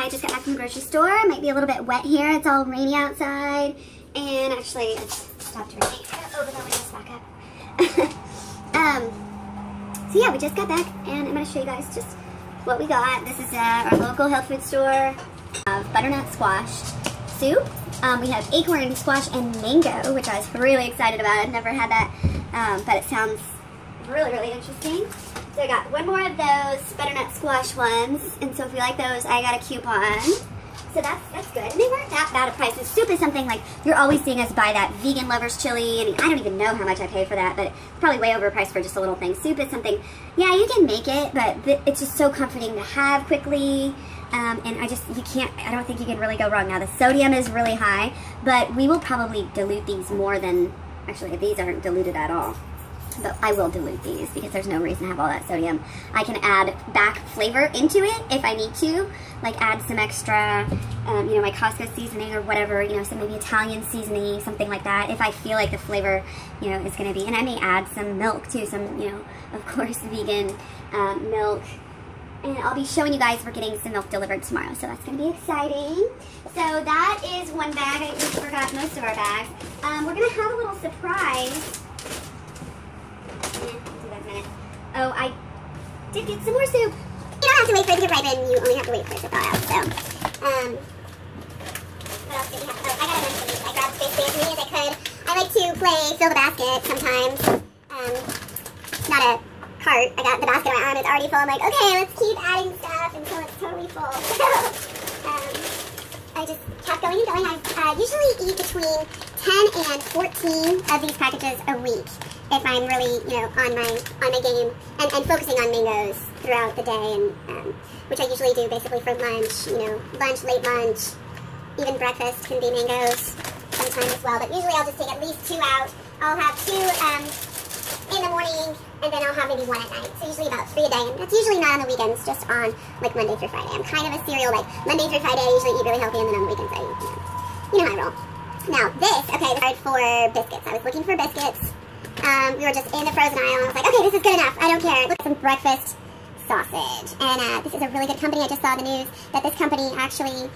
I just got back from the grocery store. It might be a little bit wet here. It's all rainy outside. And actually, it's stopped raining. I'm gonna open the windows back up. So yeah, we just got back, and I'm gonna show you guys just what we got. This is our local health food store. Butternut squash soup. We have acorn squash and mango, which I was really excited about. I've never had that, but it sounds really, really interesting. So I got one more of those butternut squash ones, and so if you like those, I got a coupon. So that's good. And they weren't that bad a price. The soup is something like, you're always seeing us buy that vegan lovers chili. I mean, I don't even know how much I pay for that, but it's probably way overpriced for just a little thing. Soup is something, yeah, you can make it, but it's just so comforting to have quickly. And I don't think you can really go wrong. Now, the sodium is really high, but we will probably dilute these more than, actually, these aren't diluted at all. But I will dilute these because there's no reason to have all that sodium. I can add back flavor into it if I need to, like add some extra, you know, my Costco seasoning or whatever, you know, some maybe Italian seasoning, something like that, if I feel like the flavor, you know, is going to be, and I may add some milk too, some, you know, of course, vegan milk. And I'll be showing you guys we're getting some milk delivered tomorrow, so that's going to be exciting. So that is one bag. I just forgot most of our bags. We're going to have a little surprise. Oh, I did get some more soup. You don't have to wait for it to get ripen. You only have to wait for it to thaw out. So, what else did we have? Oh, I got a bunch of these. I grabbed basically as many as I could. I like to play fill the basket sometimes. Not a cart. I got the basket on my arm. It's already full. I'm like, okay, let's keep adding stuff until it's totally full. So, I just kept going and going. I usually eat between 10 and 14 of these packages a week if I'm really, you know, on my game and focusing on mangoes throughout the day, and which I usually do basically for lunch, you know, lunch, late lunch, even breakfast can be mangoes sometimes as well, but usually I'll just take at least 2 out. I'll have 2 in the morning, and then I'll have maybe 1 at night, so usually about 3 a day, and that's usually not on the weekends, just on, like, Monday through Friday. I'm kind of a cereal, like, Monday through Friday, I usually eat really healthy, and then on the weekends I eat, you know how I roll. Now, this, okay, was for biscuits. I was looking for biscuits. We were just in the frozen aisle, and I was like, okay, this is good enough. I don't care. Look at some breakfast sausage. And this is a really good company. I just saw the news that this company actually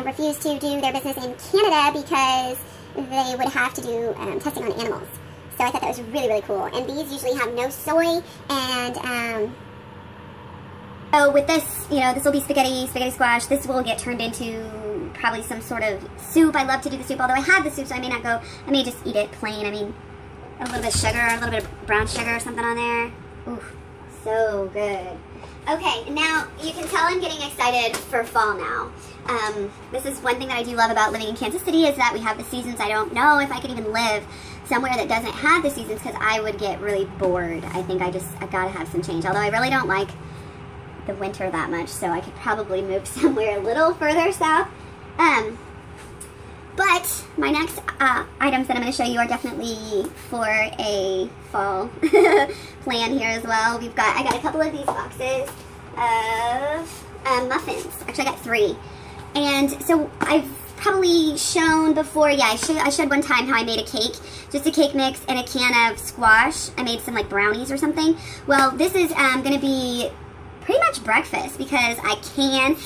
refused to do their business in Canada because they would have to do testing on animals. So I thought that was really, really cool. And these usually have no soy, and so with this, you know, this will be spaghetti squash. This will get turned into probably some sort of soup. I love to do the soup, although I had the soup, so I may not go, I may just eat it plain. I mean, a little bit of sugar, a little bit of brown sugar or something on there. Ooh, so good. Okay, now you can tell I'm getting excited for fall now. This is one thing that I do love about living in Kansas City, is that we have the seasons. I don't know if I could even live somewhere that doesn't have the seasons, because I would get really bored. I think I gotta have some change, although I really don't like the winter that much, so I could probably move somewhere a little further south. But my next items that I'm going to show you are definitely for a fall plan here as well. I got a couple of these boxes of muffins. Actually, I got 3. And so I've probably shown before, yeah, I showed one time how I made a cake, just a cake mix and a can of squash. I made some like brownies or something. Well, this is going to be pretty much breakfast, because I can,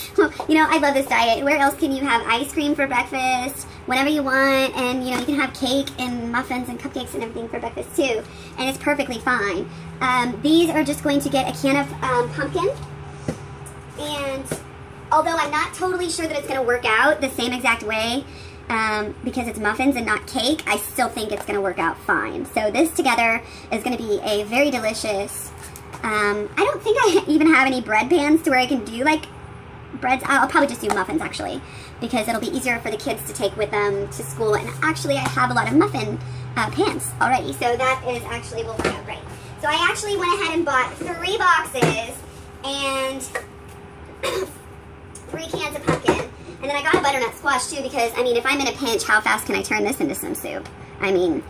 you know, I love this diet. Where else can you have ice cream for breakfast? Whenever you want, and you know, you can have cake and muffins and cupcakes and everything for breakfast too, and it's perfectly fine. These are just going to get a can of pumpkin, and although I'm not totally sure that it's going to work out the same exact way, because it's muffins and not cake, I still think it's going to work out fine. So this together is going to be a very delicious, I don't think I even have any bread pans to where I can do like breads. I'll probably just do muffins actually, because it'll be easier for the kids to take with them to school. And actually I have a lot of muffin pans already, so that is actually will work out great. So I actually went ahead and bought 3 boxes and 3 cans of pumpkin. And then I got a butternut squash too, because I mean, if I'm in a pinch, how fast can I turn this into some soup? I mean,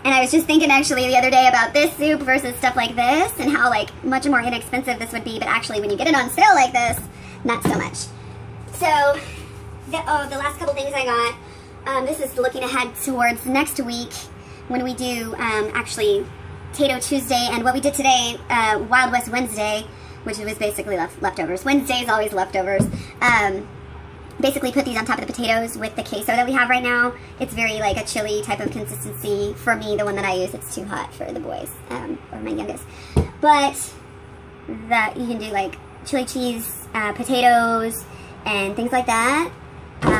and I was just thinking actually the other day about this soup versus stuff like this, and how like much more inexpensive this would be, but actually when you get it on sale like this, not so much. So, the last couple things I got, this is looking ahead towards next week when we do actually Tato Tuesday, and what we did today, Wild West Wednesday, which was basically leftovers. Wednesday is always leftovers. basically put these on top of the potatoes with the queso that we have right now. It's very like a chili type of consistency. For me, the one that I use, it's too hot for the boys, or my youngest. But that you can do like chili cheese, potatoes, and things like that.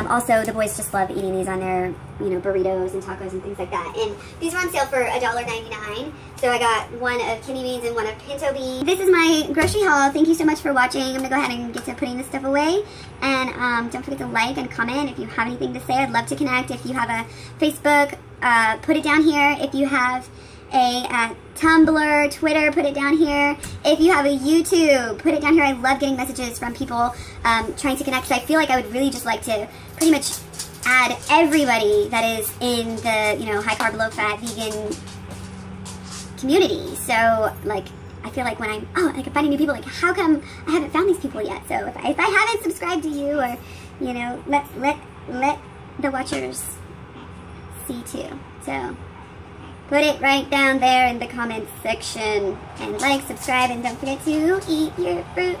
Also, the boys just love eating these on their, you know, burritos and tacos and things like that. And these were on sale for $1.99. So I got one of kidney beans and one of pinto beans. This is my grocery haul. Thank you so much for watching. I'm gonna go ahead and get to putting this stuff away. And don't forget to like and comment if you have anything to say. I'd love to connect. If you have a Facebook, put it down here. If you have a Tumblr, Twitter, put it down here. If you have a YouTube, put it down here. I love getting messages from people trying to connect, because I feel like I would really just like to pretty much add everybody that is in the, you know, high carb, low fat, vegan community. So like, I feel like when I'm like finding new people, like how come I haven't found these people yet? So if I haven't subscribed to you, or you know, let the watchers see too. So put it right down there in the comments section, and like, subscribe, and don't forget to eat your fruit.